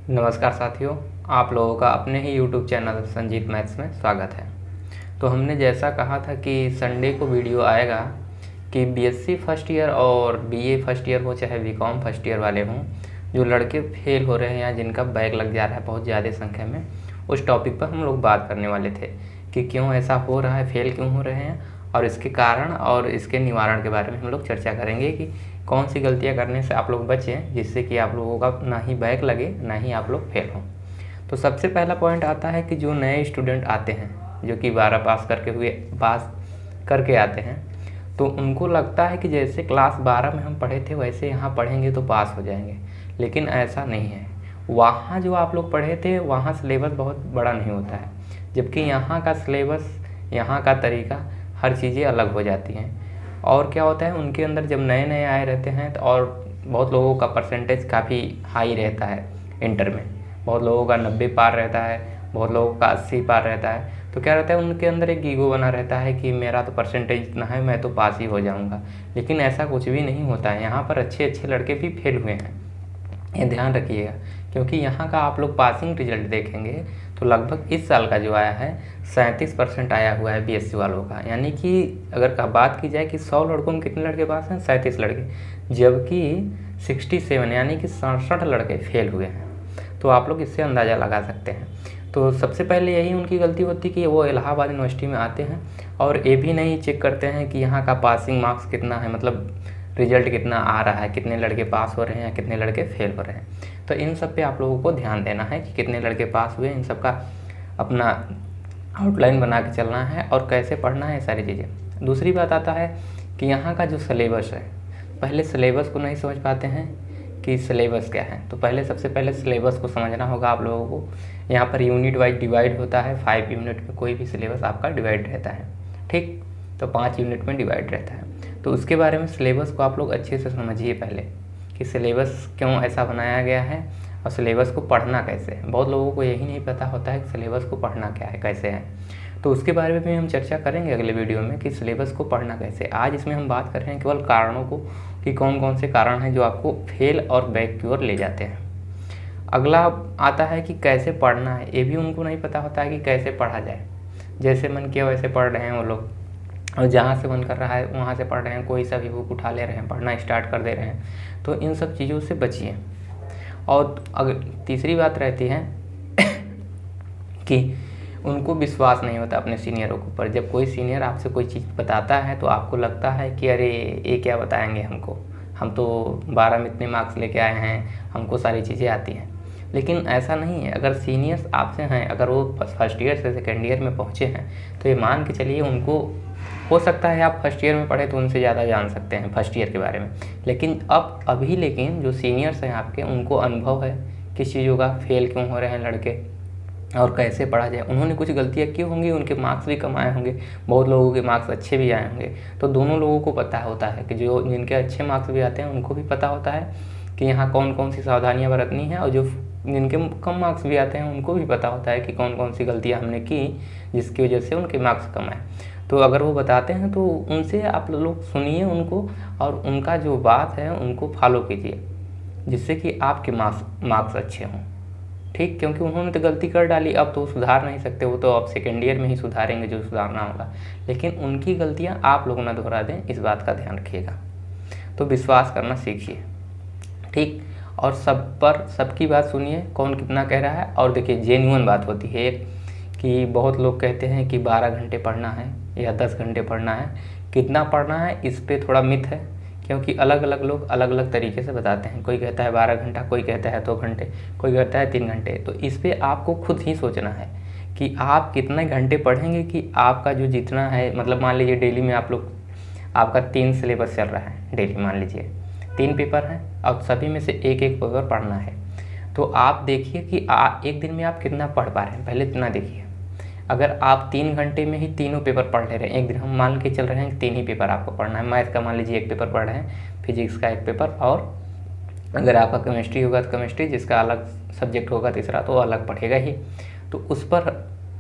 नमस्कार साथियों, आप लोगों का अपने ही YouTube चैनल संजीत मैथ्स में स्वागत है। तो हमने जैसा कहा था कि संडे को वीडियो आएगा कि बीएससी फर्स्ट ईयर और बीए फर्स्ट ईयर हो चाहे बीकॉम फर्स्ट ईयर वाले हों, जो लड़के फेल हो रहे हैं या जिनका बैक लग जा रहा है बहुत ज़्यादा संख्या में, उस टॉपिक पर हम लोग बात करने वाले थे कि क्यों ऐसा हो रहा है, फेल क्यों हो रहे हैं और इसके कारण और इसके निवारण के बारे में हम लोग चर्चा करेंगे कि कौन सी गलतियां करने से आप लोग बचें जिससे कि आप लोगों का ना ही बैक लगे ना ही आप लोग फेल हों। तो सबसे पहला पॉइंट आता है कि जो नए स्टूडेंट आते हैं, जो कि 12 पास करके आते हैं, तो उनको लगता है कि जैसे क्लास 12 में हम पढ़े थे वैसे यहाँ पढ़ेंगे तो पास हो जाएंगे, लेकिन ऐसा नहीं है। वहाँ जो आप लोग पढ़े थे वहाँ सिलेबस बहुत बड़ा नहीं होता है, जबकि यहाँ का सिलेबस, यहाँ का तरीका, हर चीज़ें अलग हो जाती हैं। और क्या होता है, उनके अंदर जब नए नए आए रहते हैं तो और बहुत लोगों का परसेंटेज काफ़ी हाई रहता है इंटर में, बहुत लोगों का 90 पार रहता है, बहुत लोगों का 80 पार रहता है। तो क्या रहता है, उनके अंदर एक ईगो बना रहता है कि मेरा तो परसेंटेज इतना है, मैं तो पास ही हो जाऊंगा। लेकिन ऐसा कुछ भी नहीं होता है। यहाँ पर अच्छे अच्छे लड़के भी फेल हुए हैं, ये ध्यान रखिएगा। क्योंकि यहाँ का आप लोग पासिंग रिजल्ट देखेंगे तो लगभग इस साल का जो आया है 37% आया हुआ है बीएससी वालों का। यानी कि अगर बात की जाए कि 100 लड़कों में कितने लड़के पास हैं, 37 लड़के, जबकि 67 यानी कि 67 लड़के फेल हुए हैं। तो आप लोग इससे अंदाज़ा लगा सकते हैं। तो सबसे पहले यही उनकी गलती होती है कि वो इलाहाबाद यूनिवर्सिटी में आते हैं और ये भी नहीं चेक करते हैं कि यहाँ का पासिंग मार्क्स कितना है, मतलब रिजल्ट कितना आ रहा है, कितने लड़के पास हो रहे हैं, कितने लड़के फेल हो रहे हैं। तो इन सब पे आप लोगों को ध्यान देना है कि कितने लड़के पास हुए, इन सब का अपना आउटलाइन बना के चलना है और कैसे पढ़ना है, सारी चीज़ें। दूसरी बात आता है कि यहाँ का जो सिलेबस है, पहले सिलेबस को नहीं समझ पाते हैं कि सिलेबस क्या है। तो सबसे पहले सिलेबस को समझना होगा आप लोगों को। यहाँ पर यूनिट वाइज डिवाइड होता है, 5 यूनिट में कोई भी सिलेबस आपका डिवाइड रहता है, ठीक। तो 5 यूनिट में डिवाइड रहता है। तो उसके बारे में सिलेबस को आप लोग अच्छे से समझिए पहले कि सिलेबस क्यों ऐसा बनाया गया है और सिलेबस को पढ़ना कैसे है। बहुत लोगों को यही नहीं पता होता है कि सिलेबस को पढ़ना क्या है, कैसे है। तो उसके बारे में भी हम चर्चा करेंगे अगले वीडियो में कि सिलेबस को पढ़ना कैसे। आज इसमें हम बात कर रहे हैं केवल कारणों को, कि कौन कौन से कारण हैं जो आपको फेल और बैक की ओर ले जाते हैं। अगला आता है कि कैसे पढ़ना है। ये भी उनको नहीं पता होता है कि कैसे पढ़ा जाए। जैसे मन किया वैसे पढ़ रहे हैं वो लोग, और जहाँ से मन कर रहा है वहाँ से पढ़ रहे हैं, कोई सा भी बुक उठा ले रहे हैं, पढ़ना स्टार्ट कर दे रहे हैं। तो इन सब चीज़ों से बचिए। और अगर तीसरी बात रहती है कि उनको विश्वास नहीं होता अपने सीनियरों के ऊपर। जब कोई सीनियर आपसे कोई चीज़ बताता है तो आपको लगता है कि अरे ये क्या बताएंगे हमको, हम तो 12 में इतने मार्क्स लेके आए हैं, हमको सारी चीज़ें आती हैं। लेकिन ऐसा नहीं है। अगर सीनियर्स आपसे हैं, अगर वो फर्स्ट ईयर से सेकेंड ईयर में पहुँचे हैं, तो ये मान के चलिए उनको हो सकता है आप फर्स्ट ईयर में पढ़े तो उनसे ज़्यादा जान सकते हैं फर्स्ट ईयर के बारे में। लेकिन लेकिन जो सीनियर्स हैं आपके, उनको अनुभव है किस चीज़ों का, फेल क्यों हो रहे हैं लड़के और कैसे पढ़ा जाए। उन्होंने कुछ गलतियाँ की होंगी, उनके मार्क्स भी कम आए होंगे, बहुत लोगों के मार्क्स अच्छे भी आए होंगे। तो दोनों लोगों को पता होता है कि जो जिनके अच्छे मार्क्स भी आते हैं उनको भी पता होता है कि यहाँ कौन कौन सी सावधानियाँ बरतनी है, और जो जिनके कम मार्क्स भी आते हैं उनको भी पता होता है कि कौन कौन सी गलतियाँ हमने की जिसकी वजह से उनके मार्क्स कम आए। तो अगर वो बताते हैं तो उनसे आप लोग सुनिए उनको, और उनका जो बात है उनको फॉलो कीजिए, जिससे कि आपके मार्क्स अच्छे हों, ठीक। क्योंकि उन्होंने तो गलती कर डाली, अब तो सुधार नहीं सकते, वो तो अब सेकेंड ईयर में ही सुधारेंगे जो सुधारना होगा। लेकिन उनकी गलतियाँ आप लोग ना दोहरा दें, इस बात का ध्यान रखिएगा। तो विश्वास करना सीखिए, ठीक। और सबकी बात सुनिए, कौन कितना कह रहा है। और देखिए, जेन्युइन बात होती है कि बहुत लोग कहते हैं कि 12 घंटे पढ़ना है या 10 घंटे पढ़ना है। कितना पढ़ना है इस पे थोड़ा मिथ है, क्योंकि अलग अलग लोग अलग अलग तरीके से बताते हैं। कोई कहता है 12 घंटा, कोई कहता है 2 घंटे, कोई कहता है 3 घंटे। तो इस पे आपको खुद ही सोचना है कि आप कितने घंटे पढ़ेंगे कि आपका जो जितना है, मतलब मान लीजिए डेली में आपका 3 सिलेबस चल रहा है, डेली मान लीजिए 3 पेपर हैं और सभी में से एक एक पेपर पढ़ना है। तो आप देखिए कि एक दिन में आप कितना पढ़ पा रहे हैं, पहले इतना देखिए। अगर आप 3 घंटे में ही तीनों पेपर पढ़ ले रहे हैं एक दिन, हम मान के चल रहे हैं कि 3 ही पेपर आपको पढ़ना है। मैथ का मान लीजिए 1 पेपर पढ़ रहे हैं, फिजिक्स का 1 पेपर, और अगर आपका केमिस्ट्री होगा तो केमिस्ट्री, जिसका अलग सब्जेक्ट होगा तीसरा तो अलग पढ़ेगा ही। तो उस पर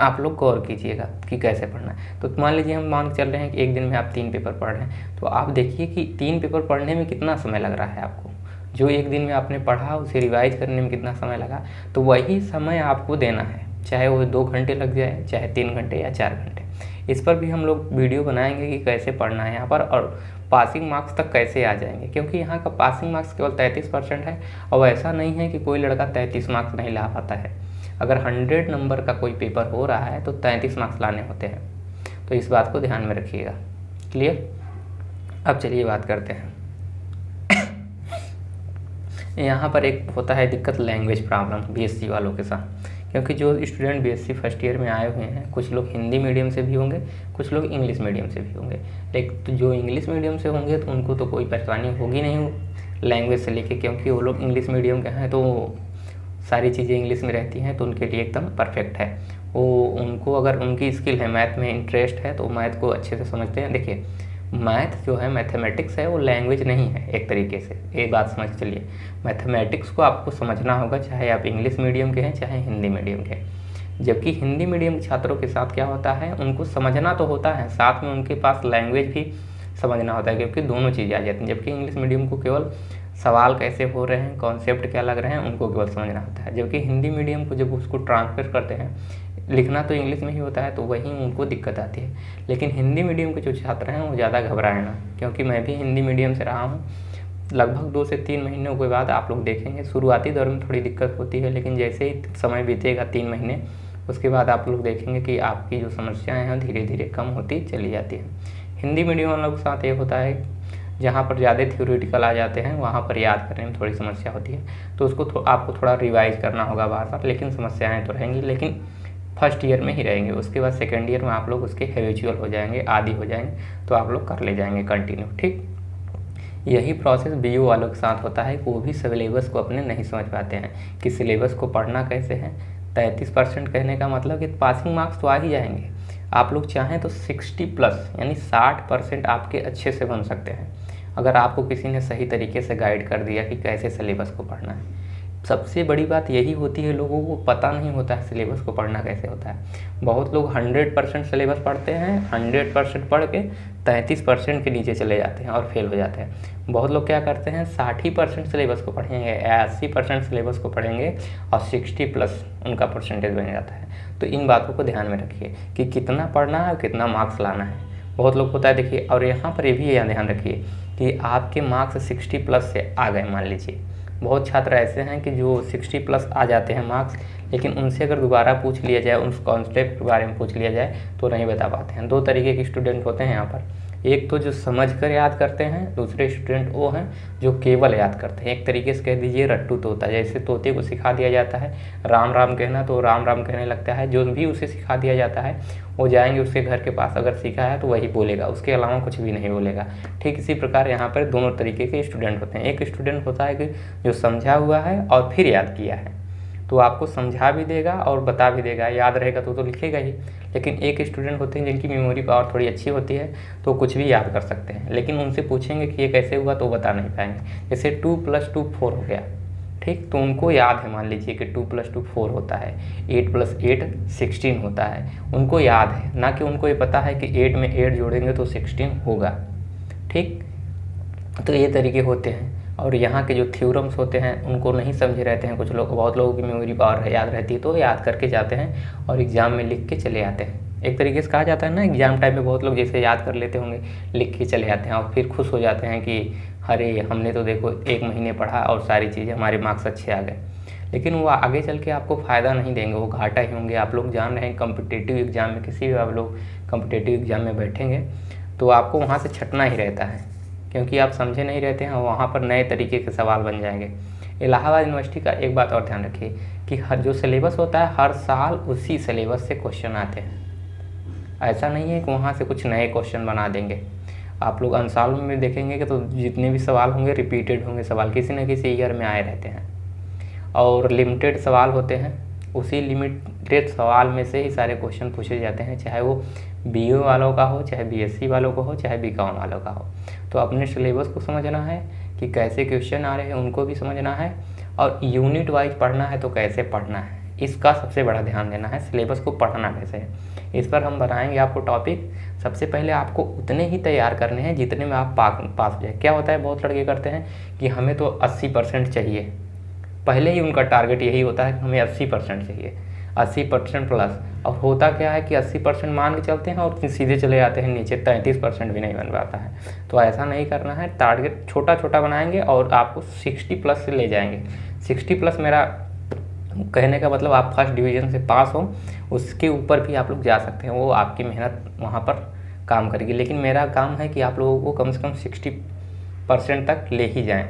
आप लोग गौर कीजिएगा कि कैसे पढ़ना है। तो मान लीजिए हम मान के चल रहे हैं कि एक दिन में आप 3 पेपर पढ़ रहे हैं, तो आप देखिए कि 3 पेपर पढ़ने में कितना समय लग रहा है आपको। जो एक दिन में आपने पढ़ा उसे रिवाइज करने में कितना समय लगा, तो वही समय आपको देना है, चाहे वो 2 घंटे लग जाए, चाहे 3 घंटे या 4 घंटे। इस पर भी हम लोग वीडियो बनाएंगे कि कैसे पढ़ना है यहाँ पर और पासिंग मार्क्स तक कैसे आ जाएंगे, क्योंकि यहाँ का पासिंग मार्क्स केवल 33% है। और ऐसा नहीं है कि कोई लड़का 33 मार्क्स नहीं ला पाता है। अगर 100 नंबर का कोई पेपर हो रहा है तो 33 मार्क्स लाने होते हैं, तो इस बात को ध्यान में रखिएगा। क्लियर? अब चलिए बात करते हैं। यहाँ पर एक होता है दिक्कत, लैंग्वेज प्रॉब्लम बीएससी वालों के साथ, क्योंकि जो स्टूडेंट बीएससी फर्स्ट ईयर में आए हुए हैं, कुछ लोग हिंदी मीडियम से भी होंगे, कुछ लोग इंग्लिश मीडियम से भी होंगे। लेकिन तो जो इंग्लिश मीडियम से होंगे तो उनको तो कोई परेशानी होगी नहीं लैंग्वेज से लेके, क्योंकि वो लोग इंग्लिश मीडियम के हैं तो सारी चीज़ें इंग्लिश में रहती हैं, तो उनके लिए एकदम परफेक्ट है। वो उनको अगर उनकी स्किल है, मैथ में इंटरेस्ट है, तो मैथ को अच्छे से समझते हैं। देखिए, मैथ जो है, मैथमेटिक्स है, वो लैंग्वेज नहीं है एक तरीके से, ये बात समझ चलिए। मैथमेटिक्स को आपको समझना होगा, चाहे आप इंग्लिश मीडियम के हैं चाहे हिंदी मीडियम के हैं। जबकि हिंदी मीडियम छात्रों के साथ क्या होता है, उनको समझना तो होता है, साथ में उनके पास लैंग्वेज भी समझना होता है, क्योंकि दोनों चीज़ें आ जाती हैं। जबकि इंग्लिश मीडियम को केवल सवाल कैसे हो रहे हैं, कॉन्सेप्ट क्या लग रहे हैं, उनको केवल समझना होता है। जबकि हिंदी मीडियम को जब उसको ट्रांसफर करते हैं, लिखना तो इंग्लिश में ही होता है, तो वहीं उनको दिक्कत आती है। लेकिन हिंदी मीडियम के जो छात्र हैं वो ज़्यादा घबराए ना, क्योंकि मैं भी हिंदी मीडियम से रहा हूँ। लगभग 2 से 3 महीनों के बाद आप लोग देखेंगे, शुरुआती दौर में थोड़ी दिक्कत होती है, लेकिन जैसे ही समय बीतेगा 3 महीने, उसके बाद आप लोग देखेंगे कि आपकी जो समस्याएँ हैं धीरे धीरे कम होती चली जाती हैं। हिंदी मीडियम वालों के साथ ये होता है, जहाँ पर ज़्यादा थ्योरेटिकल आ जाते हैं वहाँ पर याद करने में थोड़ी समस्या होती है, तो उसको आपको थोड़ा रिवाइज करना होगा बार बार। लेकिन समस्याएँ तो रहेंगी, लेकिन फर्स्ट ईयर में ही रहेंगे। उसके बाद सेकेंड ईयर में आप लोग उसके हैबिचुअल हो जाएंगे, आदी हो जाएंगे, तो आप लोग कर ले जाएंगे कंटिन्यू। ठीक, यही प्रोसेस बीओ वालों के साथ होता है। वो भी सिलेबस को अपने नहीं समझ पाते हैं कि सिलेबस को पढ़ना कैसे है। 33% कहने का मतलब कि पासिंग मार्क्स तो आ ही जाएंगे। आप लोग चाहें तो 60+ यानी 60% आपके अच्छे से बन सकते हैं, अगर आपको किसी ने सही तरीके से गाइड कर दिया कि कैसे सिलेबस को पढ़ना है। सबसे बड़ी बात यही होती है, लोगों को पता नहीं होता है सिलेबस को पढ़ना कैसे होता है। बहुत लोग 100% सिलेबस पढ़ते हैं, 100% पढ़ के 33% के नीचे चले जाते हैं और फेल हो जाते हैं। बहुत लोग क्या करते हैं, 60% सिलेबस को पढ़ेंगे, 80% सिलेबस को पढ़ेंगे और 60+ उनका परसेंटेज बन जाता है। तो इन बातों को ध्यान में रखिए कि कितना पढ़ना है और कितना मार्क्स लाना है। बहुत लोग होता है, देखिए, और यहाँ पर ये भी ध्यान रखिए कि आपके मार्क्स 60+ से आ गए, मान लीजिए। बहुत छात्र ऐसे हैं कि जो 60+ आ जाते हैं मार्क्स, लेकिन उनसे अगर दोबारा पूछ लिया जाए, उस कॉन्सेप्ट के बारे में पूछ लिया जाए, तो नहीं बता पाते हैं। 2 तरीके के स्टूडेंट होते हैं यहाँ पर, एक तो जो समझकर याद करते हैं, दूसरे स्टूडेंट वो हैं जो केवल याद करते हैं। एक तरीके से कह दीजिए रट्टू तोता, जैसे तोते को सिखा दिया जाता है राम राम कहना, तो राम राम कहने लगता है। जो भी उसे सिखा दिया जाता है, वो जाएंगे उसके घर के पास, अगर सीखा है तो वही बोलेगा, उसके अलावा कुछ भी नहीं बोलेगा। ठीक इसी प्रकार यहाँ पर दोनों तरीके के स्टूडेंट होते हैं। एक स्टूडेंट होता है कि जो समझा हुआ है और फिर याद किया है, तो आपको समझा भी देगा और बता भी देगा, याद रहेगा तो लिखेगा ही। लेकिन एक स्टूडेंट होते हैं जिनकी मेमोरी पावर थोड़ी अच्छी होती है, तो कुछ भी याद कर सकते हैं, लेकिन उनसे पूछेंगे कि ये कैसे हुआ तो बता नहीं पाएंगे। जैसे 2 + 2 4 हो गया, ठीक, तो उनको याद है, मान लीजिए कि 2 + 2 4 होता है, 8 + 8 16 होता है, उनको याद है, ना कि उनको ये पता है कि 8 में 8 जोड़ेंगे तो 16 होगा। ठीक, तो ये तरीके होते हैं। और यहाँ के जो थ्योरम्स होते हैं उनको नहीं समझे रहते हैं कुछ लोग, बहुत लोगों की मेमोरी पावर याद रहती है, तो याद करके जाते हैं और एग्ज़ाम में लिख के चले आते हैं। एक तरीके से कहा जाता है ना, एग्ज़ाम टाइम में बहुत लोग जैसे याद कर लेते होंगे, लिख के चले आते हैं और फिर खुश हो जाते हैं कि अरे हमने तो देखो 1 महीने पढ़ा और सारी चीज़ें, हमारे मार्क्स अच्छे आ गए। लेकिन वो आगे चल के आपको फ़ायदा नहीं देंगे, वो घाटा ही होंगे। आप लोग जान रहे हैं कॉम्पिटिटिव एग्ज़ाम में, किसी भी आप लोग कॉम्पिटिटिव एग्ज़ाम में बैठेंगे तो आपको वहाँ से छटना ही रहता है, क्योंकि आप समझे नहीं रहते हैं, वहाँ पर नए तरीके के सवाल बन जाएंगे। इलाहाबाद यूनिवर्सिटी का एक बात और ध्यान रखिए कि हर जो सिलेबस होता है, हर साल उसी सिलेबस से क्वेश्चन आते हैं। ऐसा नहीं है कि वहाँ से कुछ नए क्वेश्चन बना देंगे। आप लोग अंसाल में देखेंगे कि तो जितने भी सवाल होंगे रिपीटेड होंगे, सवाल किसी न किसी ईयर में आए रहते हैं और लिमिटेड सवाल होते हैं। उसी लिमिटेड सवाल में से ही सारे क्वेश्चन पूछे जाते हैं, चाहे वो बीओ वालों का हो, चाहे बीएससी वालों का हो, चाहे बीकॉम वालों का हो। तो अपने सिलेबस को समझना है कि कैसे क्वेश्चन आ रहे हैं, उनको भी समझना है, और यूनिट वाइज पढ़ना है तो कैसे पढ़ना है, इसका सबसे बड़ा ध्यान देना है। सिलेबस को पढ़ना कैसे है, इस पर हम बनाएंगे आपको टॉपिक। सबसे पहले आपको उतने ही तैयार करने हैं जितने में आप पास हो जाए। क्या होता है, बहुत लड़के करते हैं कि हमें तो 80% चाहिए, पहले ही उनका टारगेट यही होता है कि हमें 80% चाहिए, 80% प्लस। और होता क्या है कि 80% मान के चलते हैं और सीधे चले जाते हैं नीचे, 33% भी नहीं बन पाता है। तो ऐसा नहीं करना है, टारगेट छोटा छोटा बनाएंगे और आपको 60 प्लस से ले जाएंगे। 60 प्लस मेरा कहने का मतलब आप फर्स्ट डिवीज़न से पास हो, उसके ऊपर भी आप लोग जा सकते हैं, वो आपकी मेहनत वहाँ पर काम करेगी। लेकिन मेरा काम है कि आप लोगों को कम से कम 60% तक ले ही जाएं,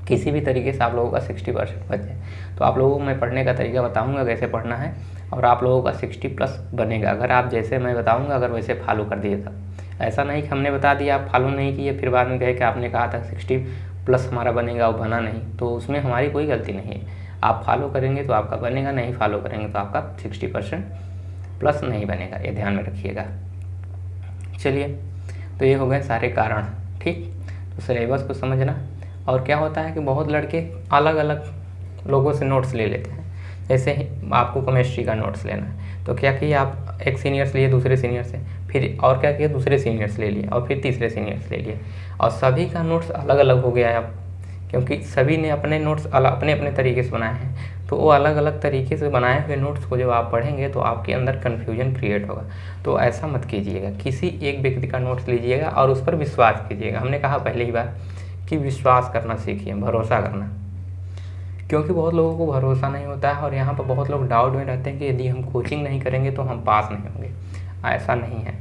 किसी भी तरीके से आप लोगों का 60% बच जाए। तो आप लोगों को मैं पढ़ने का तरीका बताऊंगा कैसे पढ़ना है, और आप लोगों का 60 प्लस बनेगा अगर आप जैसे मैं बताऊंगा अगर वैसे फॉलो कर दिए तब। ऐसा नहीं कि हमने बता दिया आप फॉलो नहीं किए, फिर बाद में कहे कि आपने कहा था 60 प्लस हमारा बनेगा, वो बना नहीं, तो उसमें हमारी कोई गलती नहीं है। आप फॉलो करेंगे तो आपका बनेगा, नहीं फॉलो करेंगे तो आपका 60% प्लस नहीं बनेगा, ये ध्यान में रखिएगा। चलिए, तो ये हो गए सारे कारण, ठीक। तो सिलेबस को समझना। और क्या होता है कि बहुत लड़के अलग अलग लोगों से नोट्स ले लेते हैं। जैसे आपको केमिस्ट्री का नोट्स लेना है तो क्या किया, आप एक सीनियर से लिए, दूसरे सीनियर से, फिर और क्या किया, दूसरे सीनियर से ले लिए, और फिर तीसरे सीनियर से ले लिए, और सभी का नोट्स अलग अलग हो गया है अब, क्योंकि सभी ने अपने नोट्स अपने अपने तरीके से बनाए हैं। तो वो अलग अलग तरीके से बनाए हुए नोट्स को जब आप पढ़ेंगे तो आपके अंदर कन्फ्यूजन क्रिएट होगा। तो ऐसा मत कीजिएगा, किसी एक व्यक्ति का नोट्स लीजिएगा और उस पर विश्वास कीजिएगा। हमने कहा पहले ही बार कि विश्वास करना सीखिए, भरोसा करना, क्योंकि बहुत लोगों को भरोसा नहीं होता है और यहाँ पर बहुत लोग डाउट में रहते हैं कि यदि हम कोचिंग नहीं करेंगे तो हम पास नहीं होंगे। ऐसा नहीं है,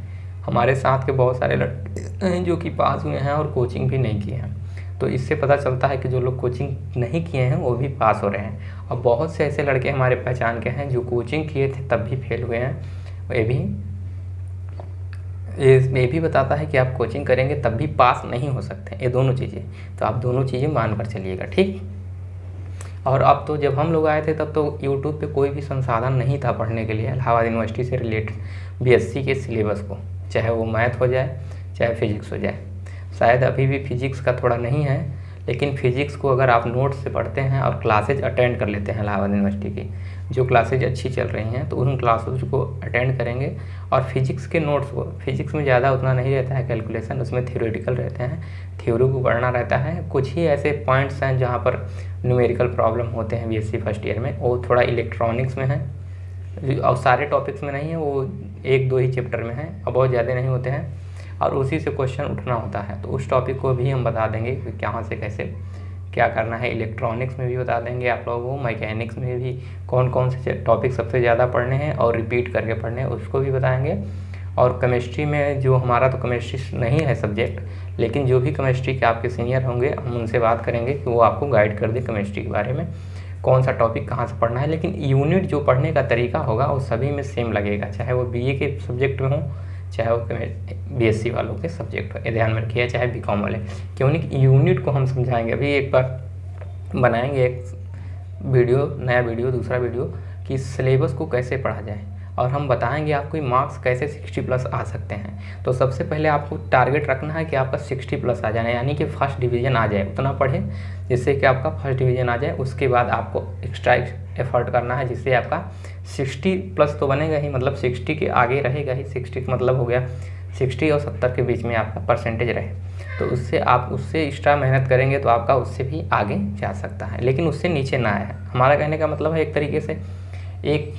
हमारे साथ के बहुत सारे लड़के हैं जो कि पास हुए हैं और कोचिंग भी नहीं किए हैं। तो इससे पता चलता है कि जो लोग कोचिंग नहीं किए हैं वो भी पास हो रहे हैं। और बहुत से ऐसे लड़के हमारे पहचान के हैं जो कोचिंग किए थे तब भी फेल हुए हैं। ये भी बताता है कि आप कोचिंग करेंगे तब भी पास नहीं हो सकते, ये दोनों चीज़ें। तो आप दोनों चीज़ें मान कर चलिएगा, ठीक। और अब तो जब हम लोग आए थे तब तो यूट्यूब पे कोई भी संसाधन नहीं था पढ़ने के लिए इलाहाबाद यूनिवर्सिटी से रिलेटेड बीएससी के सिलेबस को, चाहे वो मैथ हो जाए चाहे फिजिक्स हो जाए। शायद अभी भी फिजिक्स का थोड़ा नहीं है, लेकिन फिजिक्स को अगर आप नोट्स से पढ़ते हैं और क्लासेज अटेंड कर लेते हैं इलाहाबाद यूनिवर्सिटी की, जो क्लासेज अच्छी चल रही हैं तो उन क्लासेज को अटेंड करेंगे। और फिजिक्स के नोट्स को, फिजिक्स में ज़्यादा उतना नहीं रहता है कैलकुलेशन, उसमें थ्योरेटिकल रहते हैं, थ्योरी को पढ़ना रहता है। कुछ ही ऐसे पॉइंट्स हैं जहाँ पर न्यूमेरिकल प्रॉब्लम होते हैं बीएससी फर्स्ट ईयर में, वो थोड़ा इलेक्ट्रॉनिक्स में है और सारे टॉपिक्स में नहीं है, वो 1-2 ही चैप्टर में है और बहुत ज़्यादा नहीं होते हैं, और उसी से क्वेश्चन उठना होता है। तो उस टॉपिक को भी हम बता देंगे कि कहाँ से कैसे क्या करना है। इलेक्ट्रॉनिक्स में भी बता देंगे आप लोगों को, मैकेनिक्स में भी कौन कौन से टॉपिक सबसे ज़्यादा पढ़ने हैं और रिपीट करके पढ़ने हैं उसको भी बताएंगे। और केमिस्ट्री में जो हमारा तो केमिस्ट्री नहीं है सब्जेक्ट, लेकिन जो भी केमिस्ट्री के आपके सीनियर होंगे हम उनसे बात करेंगे कि वो आपको गाइड कर दे केमिस्ट्री के बारे में, कौन सा टॉपिक कहाँ से पढ़ना है। लेकिन यूनिट जो पढ़ने का तरीका होगा वो सभी में सेम लगेगा, चाहे वो बीए के सब्जेक्ट में हो चाहे वो बीएससी वालों के सब्जेक्ट हो, ये ध्यान में रखिए, चाहे बीकॉम वाले, क्यों नहीं यूनिट को हम समझाएंगे। अभी एक बार बनाएंगे एक वीडियो, नया वीडियो, दूसरा वीडियो कि सिलेबस को कैसे पढ़ा जाए, और हम बताएंगे आपको मार्क्स कैसे 60 प्लस आ सकते हैं। तो सबसे पहले आपको टारगेट रखना है कि आपका 60 प्लस आ जाए, यानी कि फर्स्ट डिवीज़न आ जाए, उतना पढ़े जिससे कि आपका फर्स्ट डिवीज़न आ जाए। उसके बाद आपको एक्स्ट्रा एफर्ट करना है जिससे आपका 60 प्लस तो बनेगा ही, मतलब 60 के आगे रहेगा ही। 60 का मतलब हो गया 60 और 70 के बीच में आपका परसेंटेज रहे, तो उससे आप उससे एक्स्ट्रा मेहनत करेंगे तो आपका उससे भी आगे जा सकता है, लेकिन उससे नीचे ना आए। हमारा कहने का मतलब है एक तरीके से एक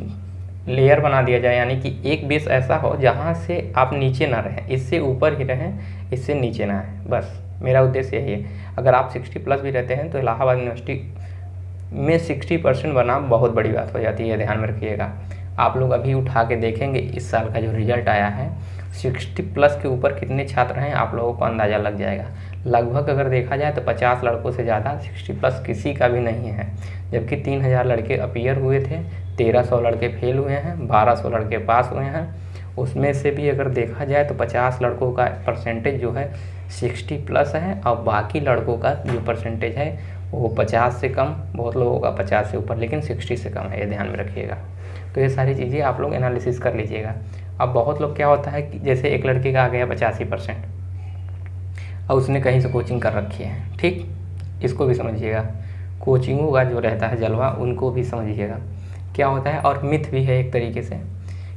लेयर बना दिया जाए, यानी कि एक बेस ऐसा हो जहाँ से आप नीचे ना रहें, इससे ऊपर ही रहें, इससे नीचे ना आए। बस मेरा उद्देश्य यही है। अगर आप 60 प्लस भी रहते हैं तो इलाहाबाद यूनिवर्सिटी में 60% बना बहुत बड़ी बात हो जाती है, ध्यान में रखिएगा। आप लोग अभी उठा के देखेंगे इस साल का जो रिजल्ट आया है, 60 प्लस के ऊपर कितने छात्र हैं आप लोगों को अंदाज़ा लग जाएगा। लगभग अगर देखा जाए तो 50 लड़कों से ज़्यादा 60 प्लस किसी का भी नहीं है, जबकि 3000 लड़के अपीयर हुए थे, 1300 लड़के फेल हुए हैं, 1200 लड़के पास हुए हैं। उसमें से भी अगर देखा जाए तो 50 लड़कों का परसेंटेज जो है 60 प्लस है, और बाकी लड़कों का जो परसेंटेज है वो 50 से कम, बहुत लोगों का 50 से ऊपर, लेकिन 60 से कम है, ये ध्यान में रखिएगा। तो ये सारी चीज़ें आप लोग एनालिसिस कर लीजिएगा। अब बहुत लोग क्या होता है कि जैसे एक लड़के का आ गया 85% और उसने कहीं से कोचिंग कर रखी है, ठीक, इसको भी समझिएगा। कोचिंगों का जो रहता है जलवा उनको भी समझिएगा क्या होता है, और मिथ भी है एक तरीके से,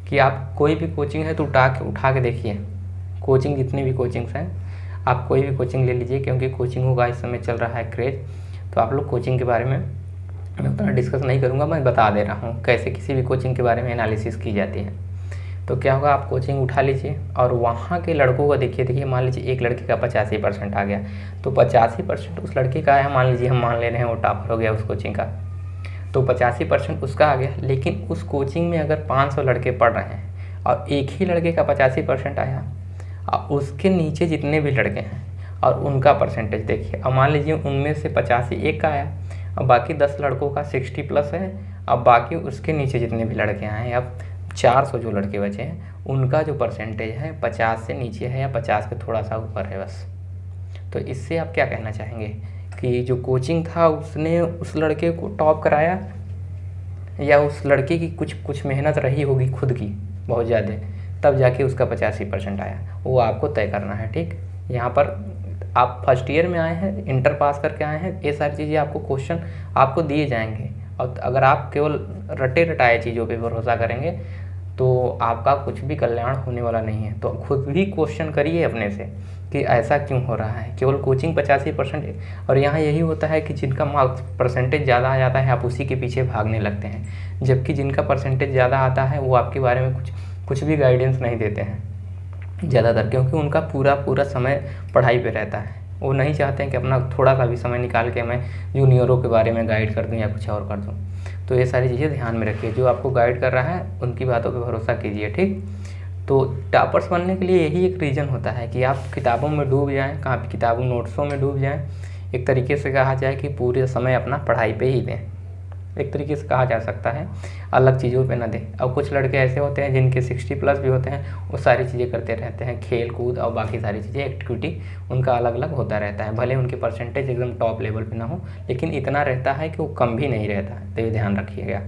कि आप कोई भी कोचिंग है तो उठा के देखिए। कोचिंग जितनी भी कोचिंग्स हैं, आप कोई भी कोचिंग ले लीजिए, क्योंकि कोचिंगों का इस समय चल रहा है क्रेज़। तो आप लोग कोचिंग के बारे में मैं उतना डिस्कस नहीं करूँगा, मैं बता दे रहा हूँ कैसे किसी भी कोचिंग के बारे में एनालिसिस की जाती है। तो क्या होगा, आप कोचिंग उठा लीजिए और वहाँ के लड़कों को देखिए। मान लीजिए एक लड़के का 85% आ गया, तो 85% उस लड़के का है। मान लीजिए हम मान ले रहे हैं वो टॉपर हो गया उस कोचिंग का, तो 85% उसका आ गया। लेकिन उस कोचिंग में अगर 500 लड़के पढ़ रहे हैं और एक ही लड़के का 85% आया, और उसके नीचे जितने भी लड़के हैं और उनका परसेंटेज देखिए। अब मान लीजिए उनमें से 85 एक का आया, और बाकी 10 लड़कों का 60+ है। अब बाकी उसके नीचे जितने भी लड़के आए, अब 400 जो लड़के बचे हैं, उनका जो परसेंटेज है 50 से नीचे है या 50 के थोड़ा सा ऊपर है बस। तो इससे आप क्या कहना चाहेंगे कि जो कोचिंग था उसने उस लड़के को टॉप कराया, या उस लड़के की कुछ मेहनत रही होगी खुद की बहुत ज़्यादा, तब जाके उसका 85% आया, वो आपको तय करना है। ठीक, यहाँ पर आप फर्स्ट ईयर में आए हैं, इंटर पास करके आए हैं, ये सारी चीज़ें आपको क्वेश्चन आपको दिए जाएंगे। और अगर आप केवल रटे रटाए चीज़ों पे भरोसा करेंगे तो आपका कुछ भी कल्याण होने वाला नहीं है। तो खुद भी क्वेश्चन करिए अपने से कि ऐसा क्यों हो रहा है। केवल कोचिंग 85%, और यहाँ यही होता है कि जिनका मार्क्स परसेंटेज ज़्यादा आ जाता है आप उसी के पीछे भागने लगते हैं, जबकि जिनका परसेंटेज ज़्यादा आता है वो आपके बारे में कुछ भी गाइडेंस नहीं देते हैं ज़्यादातर, क्योंकि उनका पूरा समय पढ़ाई पे रहता है। वो नहीं चाहते हैं कि अपना थोड़ा सा भी समय निकाल के मैं जूनियरों के बारे में गाइड कर दूं या कुछ और कर दूं। तो ये सारी चीज़ें ध्यान में रखिए, जो आपको गाइड कर रहा है उनकी बातों पे भरोसा कीजिए। ठीक, तो टॉपर्स बनने के लिए यही एक रीज़न होता है कि आप किताबों में डूब जाएँ, किताबों नोट्सों में डूब जाएँ। एक तरीके से कहा जाए कि पूरे समय अपना पढ़ाई पे ही दें, एक तरीके से कहा जा सकता है, अलग चीज़ों पे ना दें। और कुछ लड़के ऐसे होते हैं जिनके 60+ भी होते हैं, वो सारी चीज़ें करते रहते हैं, खेल कूद और बाकी सारी चीज़ें, एक्टिविटी उनका अलग अलग होता रहता है। भले उनके परसेंटेज एकदम टॉप लेवल पे ना हो, लेकिन इतना रहता है कि वो कम भी नहीं रहता है। तो ये ध्यान रखिएगा।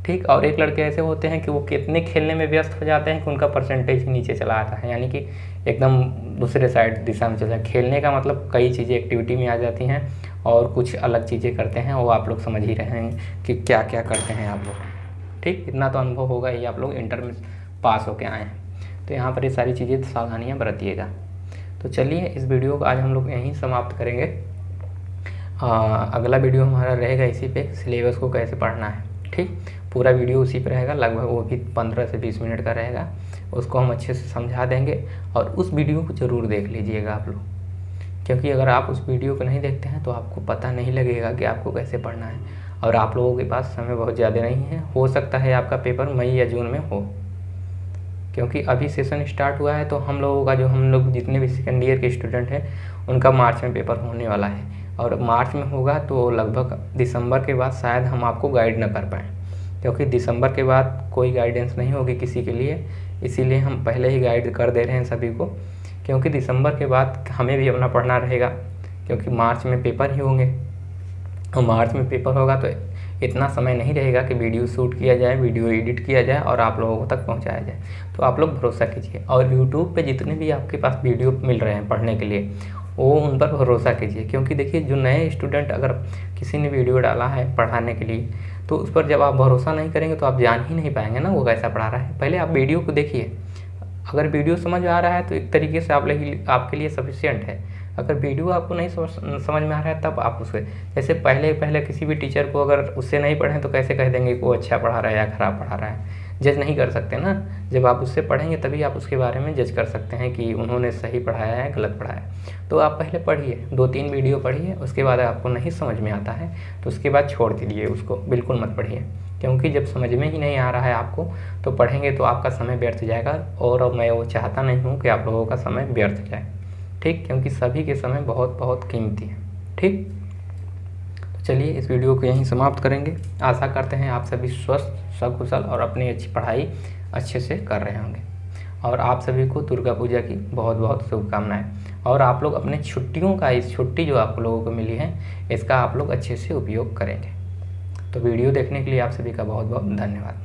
ठीक, और एक लड़के ऐसे होते हैं कि वो कितने खेलने में व्यस्त हो जाते हैं कि उनका परसेंटेज ही नीचे चला आता है, यानी कि एकदम दूसरे साइड दिशा में चला जाए। खेलने का मतलब कई चीज़ें एक्टिविटी में आ जाती हैं और कुछ अलग चीज़ें करते हैं, वो आप लोग समझ ही रहे हैं कि क्या क्या करते हैं आप लोग। ठीक, इतना तो अनुभव होगा ही, आप लोग इंटर में पास होके आए हैं। तो यहाँ पर ये सारी चीज़ें सावधानियाँ बरतिएगा। तो चलिए इस वीडियो को आज हम लोग यहीं समाप्त करेंगे। अगला वीडियो हमारा रहेगा इसी पे, सिलेबस को कैसे पढ़ना है। ठीक, पूरा वीडियो उसी पे रहेगा, लगभग वो भी 15 से 20 मिनट का रहेगा। उसको हम अच्छे से समझा देंगे, और उस वीडियो को ज़रूर देख लीजिएगा आप लोग, क्योंकि अगर आप उस वीडियो को नहीं देखते हैं तो आपको पता नहीं लगेगा कि आपको कैसे पढ़ना है। और आप लोगों के पास समय बहुत ज़्यादा नहीं है, हो सकता है आपका पेपर मई या जून में हो, क्योंकि अभी सेशन स्टार्ट हुआ है। तो हम लोग जितने भी सेकेंड ईयर के स्टूडेंट हैं उनका मार्च में पेपर होने वाला है, और मार्च में होगा तो लगभग दिसंबर के बाद शायद हम आपको गाइड ना कर पाएँ, क्योंकि दिसंबर के बाद कोई गाइडेंस नहीं होगी किसी के लिए। इसीलिए हम पहले ही गाइड कर दे रहे हैं सभी को, क्योंकि दिसंबर के बाद हमें भी अपना पढ़ना रहेगा, क्योंकि मार्च में पेपर ही होंगे, और मार्च में पेपर होगा तो इतना समय नहीं रहेगा कि वीडियो शूट किया जाए, वीडियो एडिट किया जाए और आप लोगों तक पहुंचाया जाए। तो आप लोग भरोसा कीजिए, और यूट्यूब पे जितने भी आपके पास वीडियो मिल रहे हैं पढ़ने के लिए, वो उन पर भरोसा कीजिए। क्योंकि देखिए, जो नए स्टूडेंट अगर किसी ने वीडियो डाला है पढ़ाने के लिए, तो उस पर जब आप भरोसा नहीं करेंगे तो आप जान ही नहीं पाएंगे ना वो कैसा पढ़ा रहा है। पहले आप वीडियो को देखिए, अगर वीडियो समझ में आ रहा है तो एक तरीके से आपके लिए सफिशिएंट है। अगर वीडियो आपको नहीं समझ में आ रहा है तब आप उसे, जैसे पहले किसी भी टीचर को अगर उससे नहीं पढ़ें तो कैसे कह देंगे कि वो अच्छा पढ़ा रहा है या ख़राब पढ़ा रहा है। जज नहीं कर सकते ना, जब आप उससे पढ़ेंगे तभी आप उसके बारे में जज कर सकते हैं कि उन्होंने सही पढ़ाया है गलत पढ़ाया। तो आप पहले पढ़िए, 2-3 वीडियो पढ़िए, उसके बाद आपको नहीं समझ में आता है तो उसके बाद छोड़ दीजिए उसको, बिल्कुल मत पढ़िए। क्योंकि जब समझ में ही नहीं आ रहा है आपको तो पढ़ेंगे तो आपका समय व्यर्थ जाएगा, और मैं वो चाहता नहीं हूँ कि आप लोगों का समय व्यर्थ जाए। ठीक, क्योंकि सभी के समय बहुत बहुत कीमती है। ठीक, तो चलिए इस वीडियो को यहीं समाप्त करेंगे। आशा करते हैं आप सभी स्वस्थ सकुशल और अपनी अच्छी पढ़ाई अच्छे से कर रहे होंगे, और आप सभी को दुर्गा पूजा की बहुत बहुत शुभकामनाएं। और आप लोग अपने छुट्टियों का, इस छुट्टी जो आप लोगों को मिली है, इसका आप लोग अच्छे से उपयोग करेंगे। तो वीडियो देखने के लिए आप सभी का बहुत बहुत धन्यवाद।